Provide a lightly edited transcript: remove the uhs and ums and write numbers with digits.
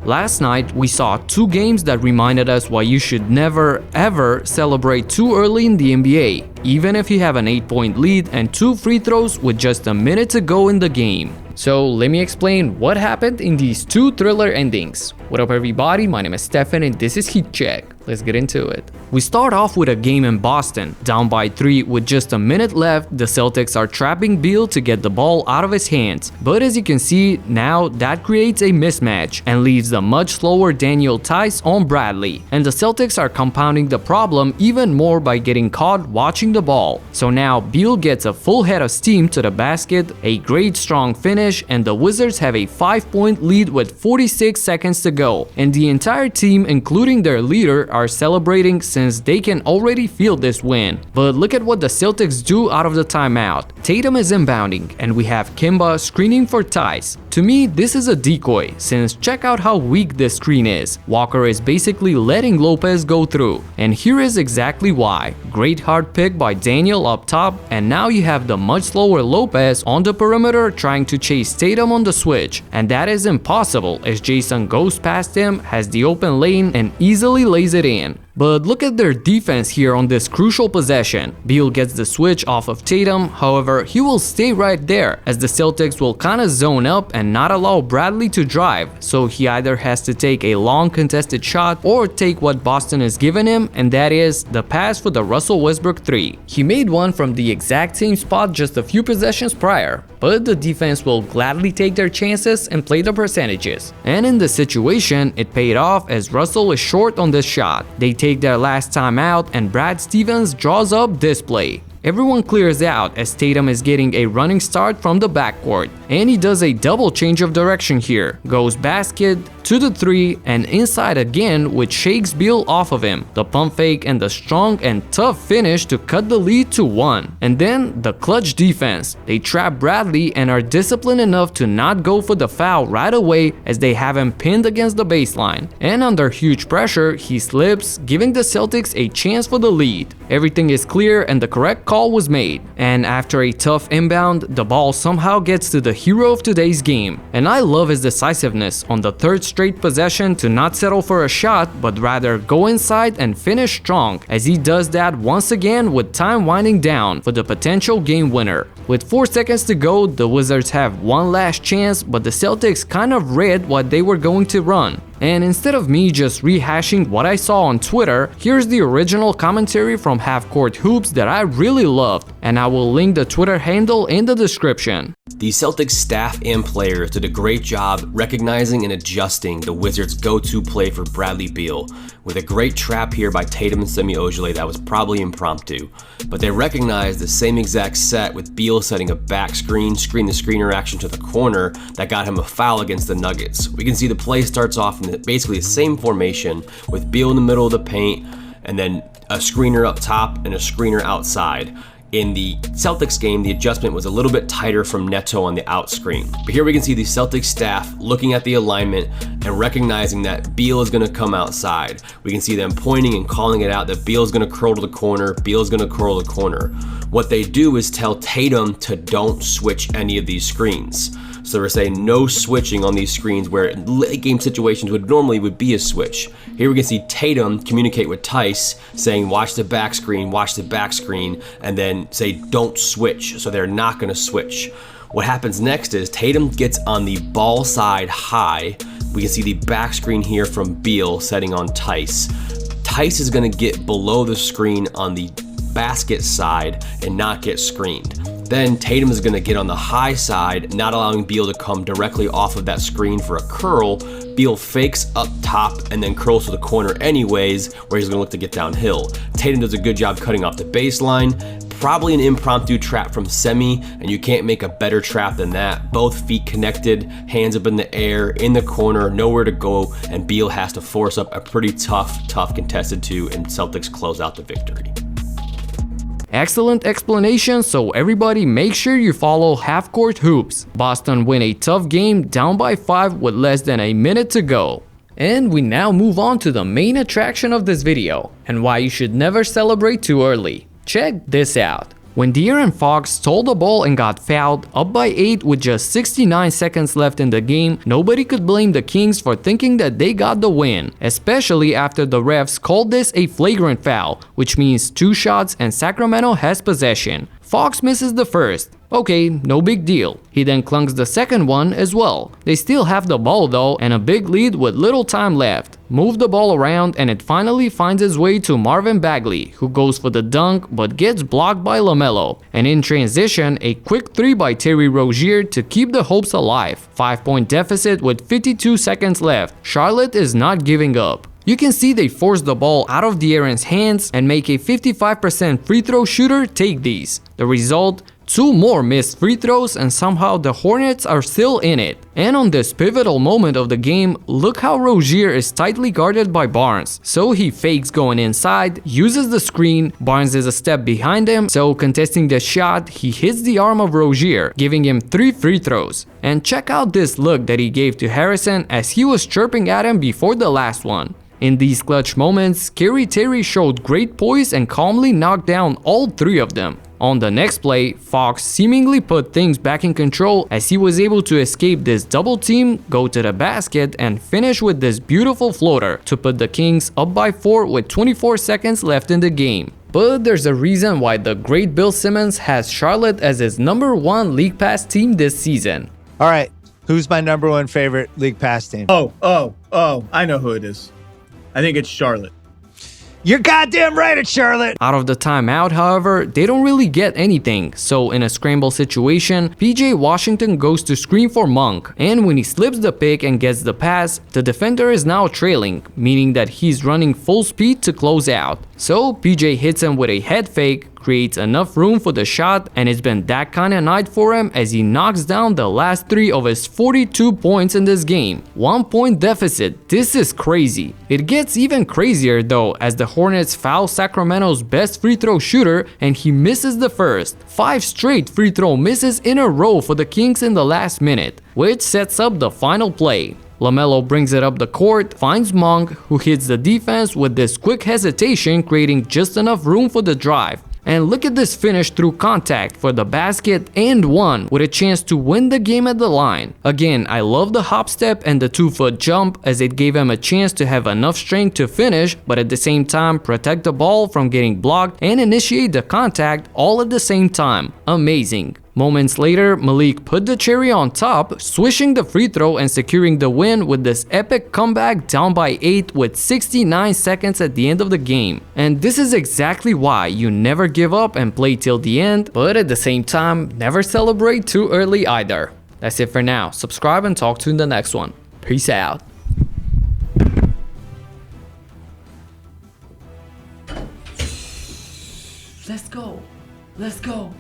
Last night, we saw two games that reminded us why you should never ever celebrate too early in the NBA, even if you have an 8-point lead and 2 free throws with just a minute to go in the game. So let me explain what happened in these two thriller endings. What up everybody, my name is Stefan and this is Heat Check. Let's get into it. We start off with a game in Boston. Down by 3 with just a minute left, the Celtics are trapping Beal to get the ball out of his hands. But as you can see, now that creates a mismatch and leaves the much slower Daniel Theiss on Bradley. And the Celtics are compounding the problem even more by getting caught watching the ball. So now Beal gets a full head of steam to the basket, a great strong finish, and the Wizards have a 5-point lead with 46 seconds to go. And the entire team, including their leader, are celebrating since they can already feel this win. But look at what the Celtics do out of the timeout. Tatum is inbounding and we have Kemba screening for Theiss. To me, this is a decoy, since check out how weak this screen is. Walker is basically letting Lopez go through, and here is exactly why. Great hard pick by Daniel up top, and now you have the much slower Lopez on the perimeter trying to chase Tatum on the switch, and that is impossible as Jason goes past him, has the open lane, and easily lays it in. But look at their defense here on this crucial possession. Beal gets the switch off of Tatum, however, he will stay right there as the Celtics will kinda zone up and not allow Bradley to drive, so he either has to take a long contested shot or take what Boston is giving him, and that is the pass for the Russell Westbrook 3. He made one from the exact same spot just a few possessions prior, but the defense will gladly take their chances and play the percentages. And in this situation, it paid off as Russell is short on this shot. They take their last time out and Brad Stevens draws up this play. Everyone clears out as Tatum is getting a running start from the backcourt, and he does a double change of direction here, goes basket, to the 3, and inside again, which shakes Beal off of him. The pump fake and the strong and tough finish to cut the lead to 1. And then the clutch defense. They trap Bradley and are disciplined enough to not go for the foul right away as they have him pinned against the baseline. And under huge pressure, he slips, giving the Celtics a chance for the lead. Everything is clear and the correct call was made. And after a tough inbound, the ball somehow gets to the hero of today's game. And I love his decisiveness on the third straight possession to not settle for a shot, but rather go inside and finish strong, as he does that once again with time winding down for the potential game winner. With 4 seconds to go, the Wizards have one last chance, but the Celtics kind of read what they were going to run. And instead of me just rehashing what I saw on Twitter, here's the original commentary from Half Court Hoops that I really loved, and I will link the Twitter handle in the description. The Celtics staff and players did a great job recognizing and adjusting the Wizards' go-to play for Bradley Beal, with a great trap here by Tatum and Semi Ojeleye that was probably impromptu. But they recognized the same exact set with Beal setting a back screen-to-screener action to the corner that got him a foul against the Nuggets. We can see the play starts off in basically the same formation with Beal in the middle of the paint and then a screener up top and a screener outside. In the Celtics game, the adjustment was a little bit tighter from Neto on the out screen. But here we can see the Celtics staff looking at the alignment and recognizing that Beal is going to come outside. We can see them pointing and calling it out that Beal is going to curl to the corner, Beal is going to curl to the corner. What they do is tell Tatum to don't switch any of these screens. So we're saying no switching on these screens where in late game situations would be a switch. Here we can see Tatum communicate with Theiss saying watch the back screen, and then say don't switch. So they're not going to switch. What happens next is Tatum gets on the ball side high. We can see the back screen here from Beal setting on Theiss. Theiss is going to get below the screen on the basket side and not get screened. Then Tatum is going to get on the high side, not allowing Beal to come directly off of that screen for a curl. Beal fakes up top and then curls to the corner anyways, where he's going to look to get downhill. Tatum does a good job cutting off the baseline. Probably an impromptu trap from Semi, and you can't make a better trap than that. Both feet connected, hands up in the air, in the corner, nowhere to go, and Beal has to force up a pretty tough contested 2, and Celtics close out the victory. Excellent explanation, so everybody make sure you follow Half Court Hoops. Boston win a tough game down by 5 with less than a minute to go. And we now move on to the main attraction of this video, and why you should never celebrate too early. Check this out. When De'Aaron Fox stole the ball and got fouled, up by 8 with just 69 seconds left in the game, nobody could blame the Kings for thinking that they got the win, especially after the refs called this a flagrant foul, which means 2 shots and Sacramento has possession. Fox misses the first. Okay, no big deal. He then clunks the second one as well. They still have the ball though and a big lead with little time left. Move the ball around and it finally finds its way to Marvin Bagley, who goes for the dunk but gets blocked by LaMelo. And in transition, a quick 3 by Terry Rozier to keep the hopes alive. 5-point deficit with 52 seconds left. Charlotte is not giving up. You can see they force the ball out of De'Aaron's hands and make a 55% free throw shooter take these. The result? 2 more missed free throws and somehow the Hornets are still in it. And on this pivotal moment of the game, look how Rozier is tightly guarded by Barnes. So he fakes going inside, uses the screen, Barnes is a step behind him, so contesting the shot, he hits the arm of Rozier, giving him 3 free throws. And check out this look that he gave to Harrison as he was chirping at him before the last one. In these clutch moments, Scary Terry showed great poise and calmly knocked down all 3 of them. On the next play, Fox seemingly put things back in control as he was able to escape this double team, go to the basket, and finish with this beautiful floater to put the Kings up by 4 with 24 seconds left in the game. But there's a reason why the great Bill Simmons has Charlotte as his #1 League Pass team this season. All right, who's my #1 favorite League Pass team? Oh, I know who it is. I think it's Charlotte. You're goddamn right, it's Charlotte! Out of the timeout, however, they don't really get anything, so in a scramble situation, PJ Washington goes to screen for Monk, and when he slips the pick and gets the pass, the defender is now trailing, meaning that he's running full speed to close out. So PJ hits him with a head fake, creates enough room for the shot, and it's been that kind of night for him as he knocks down the last 3 of his 42 points in this game. 1-point deficit, this is crazy. It gets even crazier though as the Hornets foul Sacramento's best free throw shooter and he misses the first. 5 straight free throw misses in a row for the Kings in the last minute, which sets up the final play. LaMelo brings it up the court, finds Monk, who hits the defense with this quick hesitation, creating just enough room for the drive. And look at this finish through contact for the basket and one with a chance to win the game at the line. Again, I love the hop step and the 2-foot jump as it gave him a chance to have enough strength to finish, but at the same time protect the ball from getting blocked and initiate the contact all at the same time. Amazing. Moments later, Malik put the cherry on top, swishing the free throw and securing the win with this epic comeback down by 8 with 69 seconds at the end of the game. And this is exactly why you never give up and play till the end, but at the same time, never celebrate too early either. That's it for now. Subscribe and talk to you in the next one. Peace out. Let's go. Let's go.